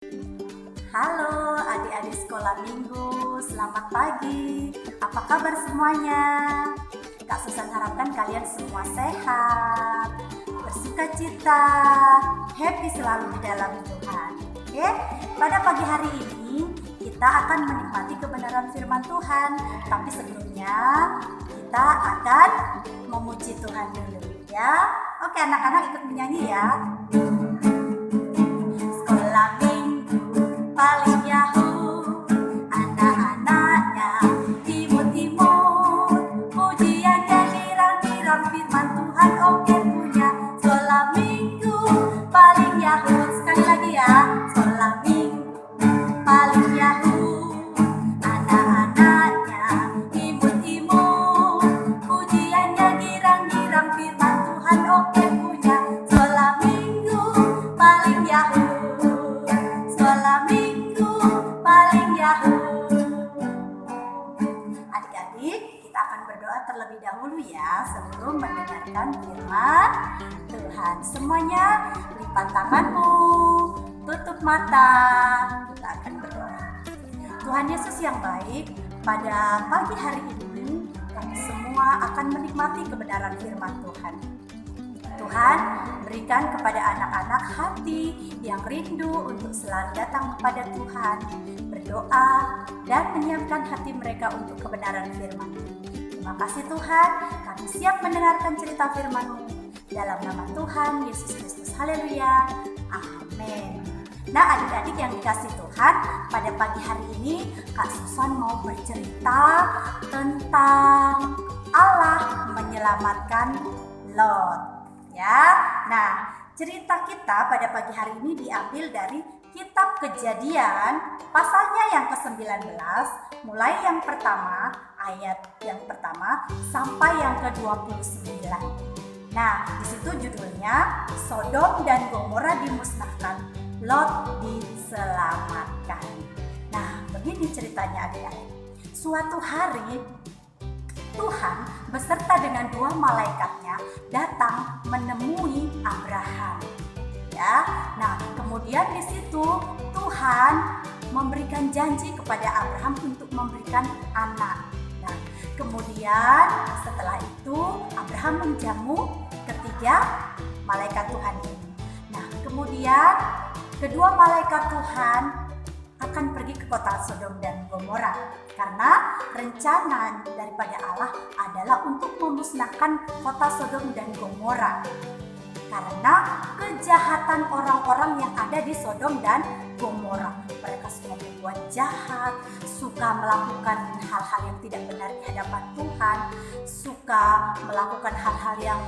Halo adik-adik sekolah minggu, selamat pagi. Apa kabar semuanya? Kak Susan harapkan kalian semua sehat, bersukacita, happy selalu di dalam Tuhan. Oke, pada pagi hari ini kita akan menikmati kebenaran firman Tuhan. Tapi sebelumnya kita akan memuji Tuhan dulu ya. Oke, anak-anak ikut menyanyi ya. Sekolah minggu paling yahoo, anak-anaknya timur-timur, pujiannya girang-girang firman Tuhan oke punya. Sekolah minggu paling yahoo, sekali lagi ya. Sekolah minggu paling yahoo, anak-anaknya timur-timur, pujiannya girang-girang firman Tuhan oke punya. Sekolah minggu paling yahoo, sekolah minggu paling yahoo. Adik-adik, kita akan berdoa terlebih dahulu ya sebelum mendengarkan firman Tuhan. Semuanya lipat tanganmu, tutup mata, kita akan berdoa. Tuhan Yesus yang baik, pada pagi hari ini kami semua akan menikmati kebenaran firman Tuhan. Tuhan, berikan kepada anak-anak hati yang rindu untuk selalu datang kepada Tuhan, berdoa, dan menyiapkan hati mereka untuk kebenaran firman. Terima kasih Tuhan, kami siap mendengarkan cerita firman-Mu. Dalam nama Tuhan Yesus Kristus, haleluya, amin. Nah adik-adik yang dikasih Tuhan, pada pagi hari ini Kak Susan mau bercerita tentang Allah menyelamatkan Lot. Ya, nah cerita kita pada pagi hari ini diambil dari kitab Kejadian pasalnya yang ke-19, mulai yang pertama, ayat yang pertama sampai yang ke-29. Nah, di situ judulnya Sodom dan Gomora dimusnahkan, Lot diselamatkan. Nah, begini ceritanya adik-adik. Suatu hari Tuhan beserta dengan dua malaikatnya datang menemui Abraham. Ya, nah kemudian di situ Tuhan memberikan janji kepada Abraham untuk memberikan anak. Nah, kemudian setelah itu Abraham menjamu ketiga malaikat Tuhan ini. Nah, kemudian kedua malaikat Tuhan akan pergi ke kota Sodom dan Gomora karena rencana daripada Allah adalah untuk memusnahkan kota Sodom dan Gomora karena kejahatan orang-orang yang ada di Sodom dan Gomora. Mereka semua berbuat jahat, suka melakukan hal-hal yang tidak benar di hadapan Tuhan, suka melakukan hal-hal yang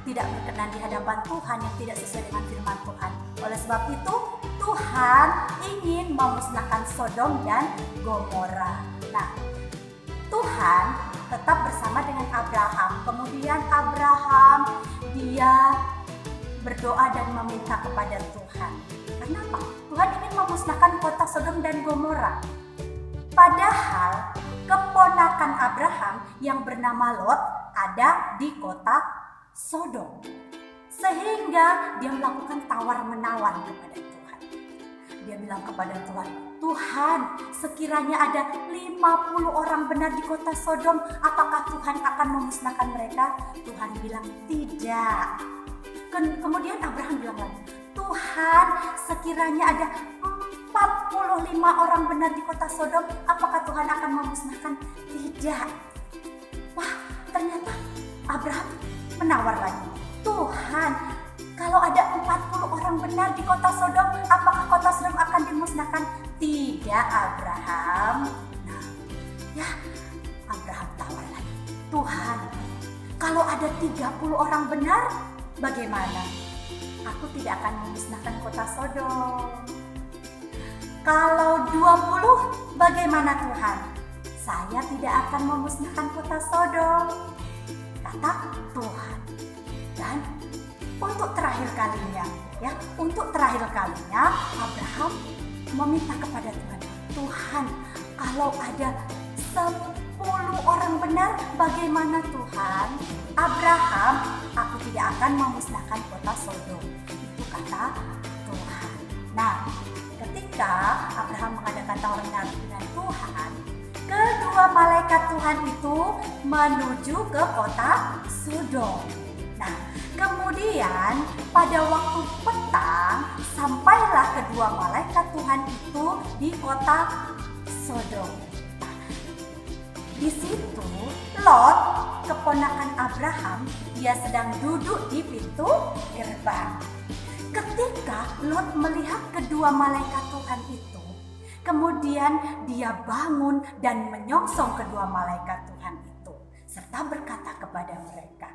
tidak berkenan di hadapan Tuhan, yang tidak sesuai dengan firman Tuhan. Oleh sebab itu Tuhan ingin memusnahkan Sodom dan Gomora. Nah, Tuhan tetap bersama dengan Abraham. Kemudian Abraham dia berdoa dan meminta kepada Tuhan. Kenapa? Tuhan ingin memusnahkan kota Sodom dan Gomora. Padahal keponakan Abraham yang bernama Lot ada di kota Sodom. Sehingga dia melakukan tawar-menawar kepada Tuhan. Dia bilang kepada Tuhan, Tuhan, sekiranya ada 50 orang benar di kota Sodom, apakah Tuhan akan memusnahkan mereka? Tuhan bilang tidak. Kemudian Abraham bilang lagi, Tuhan, sekiranya ada 45 orang benar di kota Sodom, apakah Tuhan akan memusnahkan? Tidak. Wah, ternyata Abraham menawar lagi. Tuhan, kalau ada 40 orang benar di kota Sodom, apakah kota Sodom akan dimusnahkan? Tidak, Abraham. Nah, ya, Abraham tawar lagi. Tuhan, kalau ada 30 orang benar, bagaimana? Aku tidak akan memusnahkan kota Sodom. Kalau 20, bagaimana Tuhan? Saya tidak akan memusnahkan kota Sodom, kata Tuhan. Dan untuk terakhir kalinya, Abraham meminta kepada Tuhan, Tuhan, kalau ada 10 orang benar, bagaimana Tuhan? Abraham, aku tidak akan memusnahkan kota Sodom. Itu kata Tuhan. ketika Abraham mengadakan tawaran dengan Tuhan, kedua malaikat Tuhan itu menuju ke kota Sodom. Nah, kemudian pada waktu petang sampailah kedua malaikat Tuhan itu di kota Sodom. Nah, di situ Lot, keponakan Abraham, dia sedang duduk di pintu gerbang. Ketika Lot melihat kedua malaikat Tuhan itu, kemudian dia bangun dan menyongsong kedua malaikat Tuhan itu, serta berkata kepada mereka,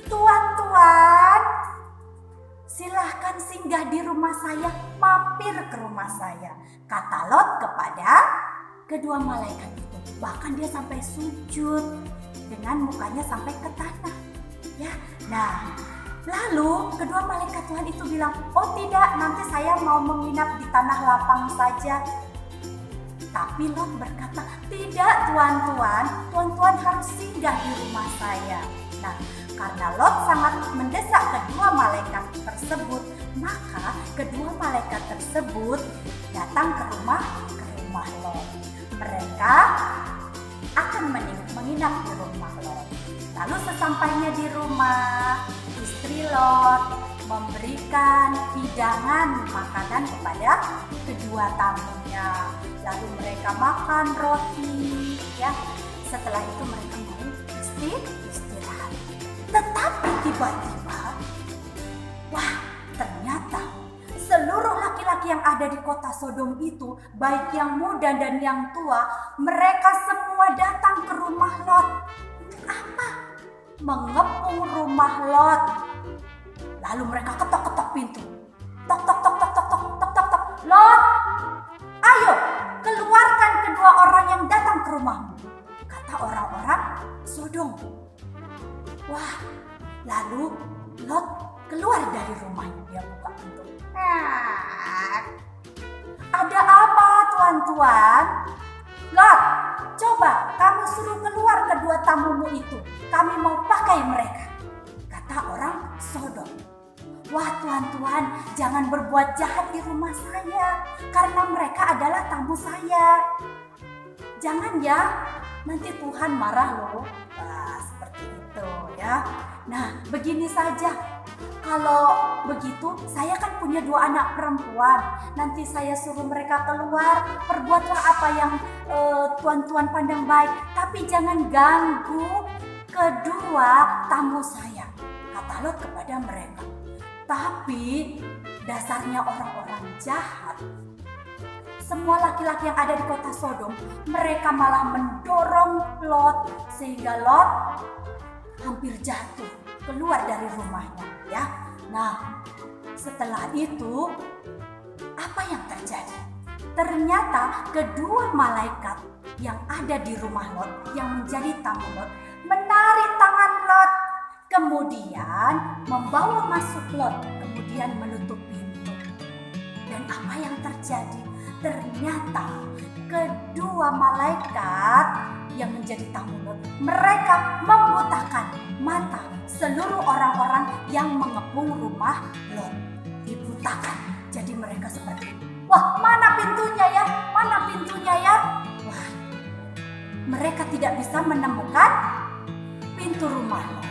"Tuan-tuan, silahkan singgah di rumah saya, mampir ke rumah saya," kata Lot kepada kedua malaikat itu. Bahkan dia sampai sujud dengan mukanya sampai ke tanah. Ya, nah, lalu kedua malaikat Tuhan itu bilang, "Oh tidak, nanti saya mau menginap di tanah lapang saja." Tapi Lot berkata, "Tidak tuan-tuan, tuan-tuan harus singgah di rumah saya." Nah, karena Lot sangat mendesak kedua malaikat tersebut, maka kedua malaikat tersebut datang ke rumah Lot. Mereka akan menginap di rumah Lot. Lalu sesampainya di rumah, istri Lot memberikan hidangan makanan kepada kedua tamunya. Lalu mereka makan roti, ya. Setelah itu mereka mau istirahat. Tetapi tiba-tiba, wah, ternyata seluruh laki-laki yang ada di kota Sodom itu, baik yang muda dan yang tua, mereka semua datang ke rumah Lot. Untuk apa? Mengepung rumah Lot. Lalu mereka ketok-ketok pintu. Tok tok tok tok tok tok tok tok tok. "Lot, ayo keluarkan kedua orang yang datang ke rumahmu," kata orang-orang Sodom. Wah, lalu Lot keluar dari rumahnya, dia buka pintu. "Ada apa tuan-tuan?" "Lot, coba kamu suruh keluar kedua tamumu itu, kami mau pakai mereka," kata orang Sodom. "Wah tuan-tuan, jangan berbuat jahat di rumah saya, karena mereka adalah tamu saya. Jangan ya, nanti Tuhan marah loh." Nah, seperti itu ya. Nah, begini saja. Kalau begitu, saya kan punya 2 anak perempuan. Nanti saya suruh mereka keluar, perbuatlah apa yang tuan-tuan pandang baik. Tapi jangan ganggu kedua tamu saya, kata Lot kepada mereka. Tapi dasarnya orang-orang jahat. Semua laki-laki yang ada di kota Sodom, mereka malah mendorong Lot sehingga Lot hampir jatuh keluar dari rumahnya, ya. Nah, setelah itu apa yang terjadi? Ternyata kedua malaikat yang ada di rumah Lot, yang menjadi tamu Lot, menarik tangan Lot, kemudian membawa masuk Lot, kemudian menutup pintu. Dan apa yang terjadi? Ternyata kedua malaikat yang menjadi tamu Lot, mereka membutakan mata seluruh orang-orang yang mengepung rumah Lot. Dibutakan. Jadi mereka seperti, wah, mana pintunya ya? Mana pintunya ya? Wah, mereka tidak bisa menemukan pintu rumah Lot.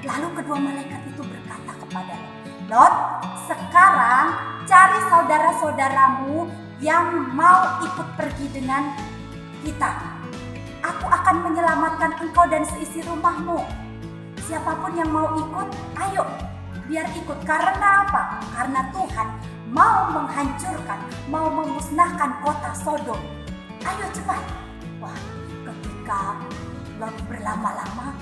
Lalu kedua malaikat itu berkata kepada Lot, "Lot, sekarang cari saudara-saudaramu yang mau ikut pergi dengan kita. Aku akan menyelamatkan engkau dan seisi rumahmu. Siapapun yang mau ikut, ayo, biar ikut. Karena apa? Karena Tuhan mau menghancurkan, mau memusnahkan kota Sodom. Ayo cepat." Wah, ketika Lot berlama-lama,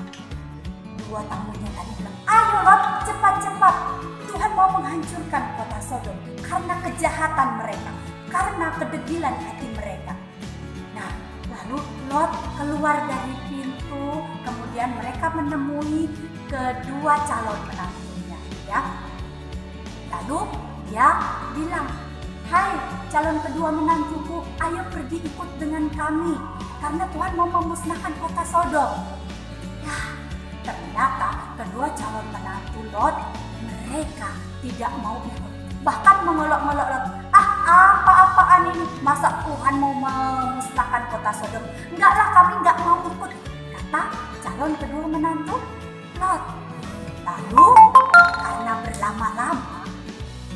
dua tamunya tadi bilang, "Ayo Lot, cepat-cepat. Tuhan mau menghancurkan kota Sodom karena kejahatan mereka, karena kedegilan hati mereka." Nah, lalu Lot keluar dari pintu, kemudian mereka menemui kedua calon menantunya, ya. Lalu dia bilang, "Hai calon kedua menantuku, ayo pergi ikut dengan kami, karena Tuhan mau memusnahkan kota Sodom." Ya, ternyata kedua calon menantu Lot, mereka tidak mau ikut. Bahkan mengolok-olok Lot, "Ah, apa-apaan kami, masa Tuhan mau memusnahkan kota Sodom? Enggaklah, kami enggak mau ikut, kata calon kedua menantu Lot. Lalu karena berlama-lama,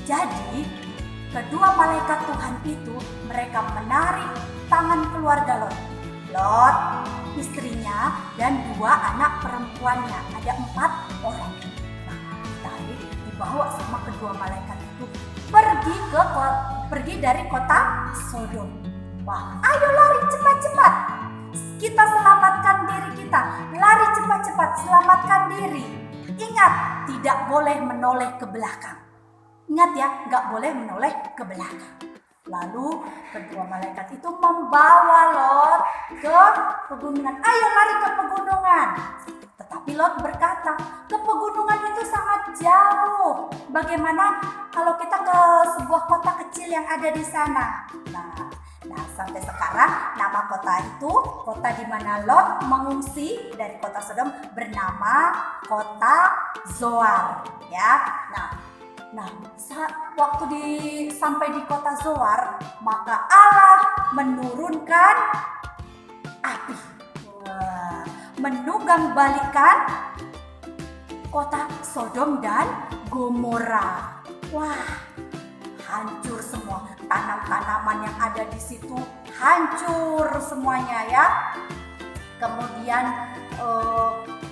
jadi kedua malaikat Tuhan itu mereka menarik tangan keluarga Lot. Lot, istrinya, dan 2 anak perempuannya. Ada 4 orang. Nah, ditarik, dibawa sama kedua malaikat itu pergi dari kota Sodom. Wah, ayo lari cepat-cepat. Kita selamatkan diri kita. Lari cepat-cepat, selamatkan diri. Ingat, tidak boleh menoleh ke belakang. Ingat ya, nggak boleh menoleh ke belakang. Lalu kedua malaikat itu membawa Lot ke pegunungan. Ayo lari ke pegunungan. Tetapi Lot berkata, ke pegunungan itu sangat jauh. Bagaimana kalau kita ke sebuah kota kecil yang ada di sana? Nah, sampai sekarang nama kota itu, kota di mana Lot mengungsi dari kota Sodom, bernama kota Zoar. Ya, Nah, waktu sampai di kota Zoar, maka Allah menurunkan api, menugang balikan kota Sodom dan Gomora. Wah, hancur semua, tanam-tanaman yang ada di situ hancur semuanya ya. Kemudian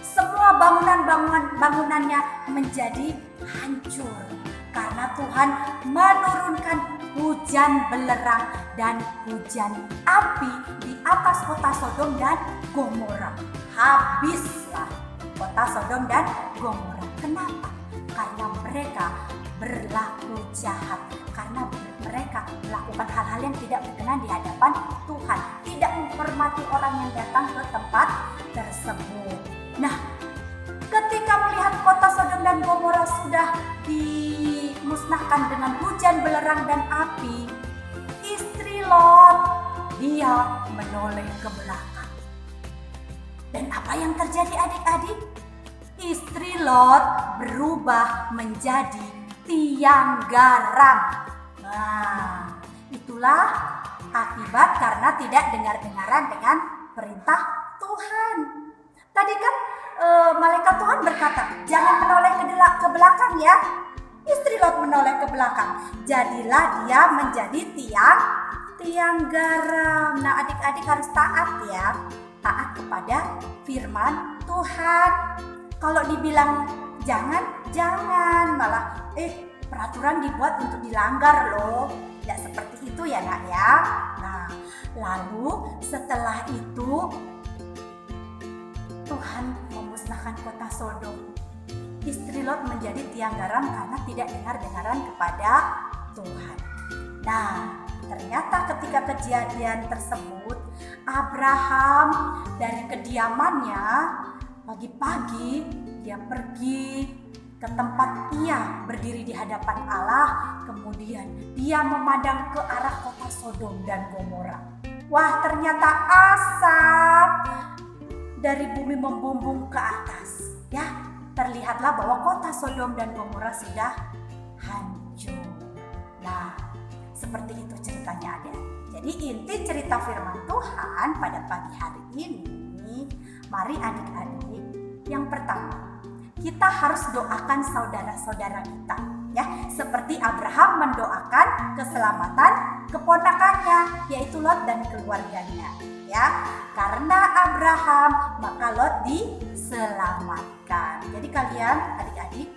semua bangunannya menjadi hancur. Karena Tuhan menurunkan hujan belerang dan hujan api di atas kota Sodom dan Gomora. Habislah kota Sodom dan Gomora. Kenapa? Karena mereka berlaku jahat. Karena mereka melakukan hal-hal yang tidak berkenan di hadapan Tuhan. Tidak menghormati orang yang datang ke tempat tersebut. Nah, ketika melihat kota Sodom dan Gomora sudah dimusnahkan dengan hujan belerang dan api, istri Lot dia menoleh ke belakang. Dan apa yang terjadi adik-adik? Istri Lot berubah menjadi tiang garam. Nah, itulah akibat karena tidak dengar-dengaran dengan perintah Tuhan. Tadi kan malaikat Tuhan berkata, jangan menoleh ke belakang ya. Istri Lot menoleh ke belakang. Jadilah dia menjadi tiang garam. Nah, adik-adik harus taat ya. Taat kepada firman Tuhan. Kalau dibilang jangan, malah peraturan dibuat untuk dilanggar loh. Tidak seperti itu ya nak ya. Nah, lalu setelah itu Tuhan memusnahkan kota Sodom. Istri Lot menjadi tiang garam karena tidak dengar-dengaran kepada Tuhan. Nah, ternyata ketika kejadian tersebut, Abraham dari kediamannya pagi-pagi dia pergi ke tempat ia berdiri di hadapan Allah. Kemudian dia memandang ke arah kota Sodom dan Gomora. Wah, ternyata asap dari bumi membumbung ke atas. Ya, terlihatlah bahwa kota Sodom dan Gomora sudah hancur. Nah, seperti itu ceritanya adik. Jadi inti cerita firman Tuhan pada pagi hari ini, mari adik-adik, yang pertama, kita harus doakan saudara-saudara kita, ya, seperti Abraham mendoakan keselamatan keponakannya, yaitu Lot dan keluarganya, ya. Karena Abraham, maka Lot diselamatkan. Jadi kalian adik-adik,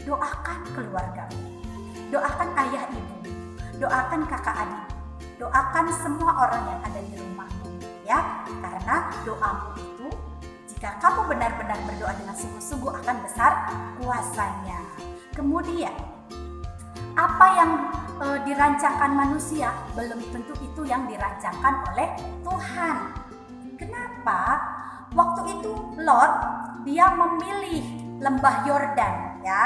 doakan keluargamu, doakan ayah ibu, doakan kakak adik, doakan semua orang yang ada di rumahmu, ya. Karena doamu itu, jika kamu benar-benar berdoa dengan sungguh-sungguh, akan besar kuasanya. Kemudian, apa yang dirancangkan manusia belum tentu itu yang dirancangkan oleh Tuhan. Kenapa? Waktu itu Lot dia memilih lembah Yordan, ya.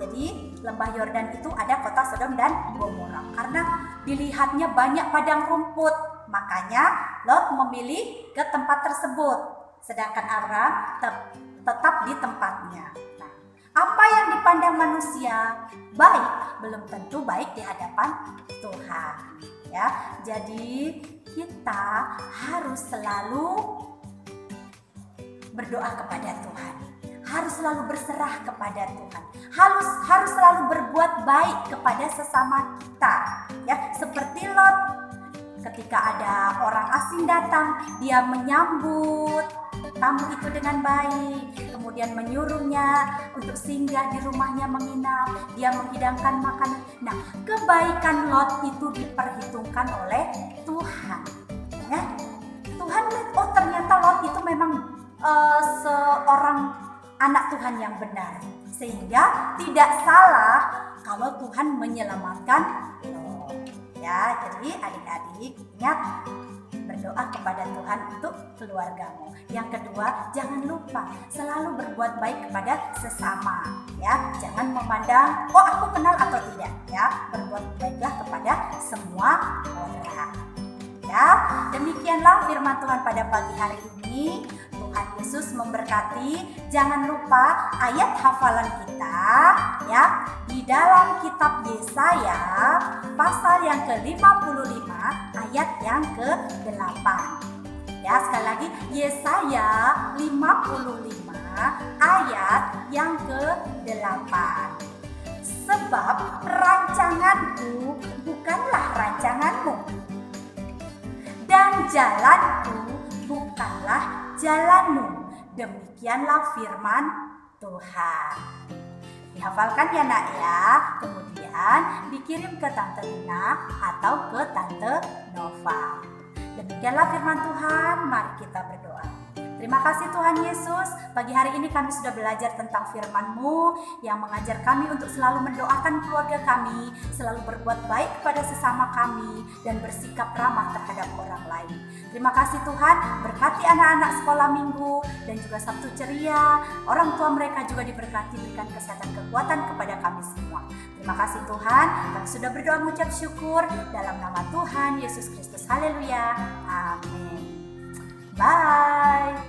Jadi lembah Yordan itu ada kota Sodom dan Gomora. Karena dilihatnya banyak padang rumput, makanya Lot memilih ke tempat tersebut. Sedangkan Abraham tetap di tempatnya. Nah, Apa yang dipandang manusia baik belum tentu baik di hadapan Tuhan. Ya, jadi kita harus selalu berdoa kepada Tuhan, harus selalu berserah kepada Tuhan, harus selalu berbuat baik kepada sesama kita. Ya, seperti Lot, ketika ada orang asing datang, dia menyambut tamu itu dengan baik, kemudian menyuruhnya untuk singgah di rumahnya menginap, dia menghidangkan makanan. Nah, kebaikan Lot itu diperhitungkan oleh Tuhan. Ya, Tuhan lihat, oh ternyata Lot itu memang seorang anak Tuhan yang benar, sehingga tidak salah kalau Tuhan menyelamatkan Lot. Ya, jadi adik-adik ingat, berdoa kepada Tuhan untuk keluargamu. Yang kedua, jangan lupa selalu berbuat baik kepada sesama. Ya, jangan memandang oh aku kenal atau tidak. Ya, berbuat baiklah kepada semua orang. Ya, demikianlah firman Tuhan pada pagi hari ini. Tuhan Yesus memberkati. Jangan lupa ayat hafalan kita ya di dalam kitab Yesaya pasal yang ke-55 ayat yang ke-8. Ya, sekali lagi Yesaya 55 ayat yang ke-8. Sebab rancanganku bukanlah rancanganmu, dan jalanku bukanlah jalanmu. Demikianlah firman Tuhan. Dihafalkan ya nak ya, kemudian dikirim ke Tante Lina atau ke Tante Nova. Demikianlah firman Tuhan, mari kita berdoa. Terima kasih Tuhan Yesus, pagi hari ini kami sudah belajar tentang firman-Mu yang mengajar kami untuk selalu mendoakan keluarga kami, selalu berbuat baik kepada sesama kami, dan bersikap ramah terhadap orang lain. Terima kasih Tuhan, berkati anak-anak sekolah minggu dan juga Sabtu ceria, orang tua mereka juga diberkati, berikan kesehatan kekuatan kepada kami semua. Terima kasih Tuhan, kami sudah berdoa mengucap syukur dalam nama Tuhan Yesus Kristus. Haleluya, amin. Bye.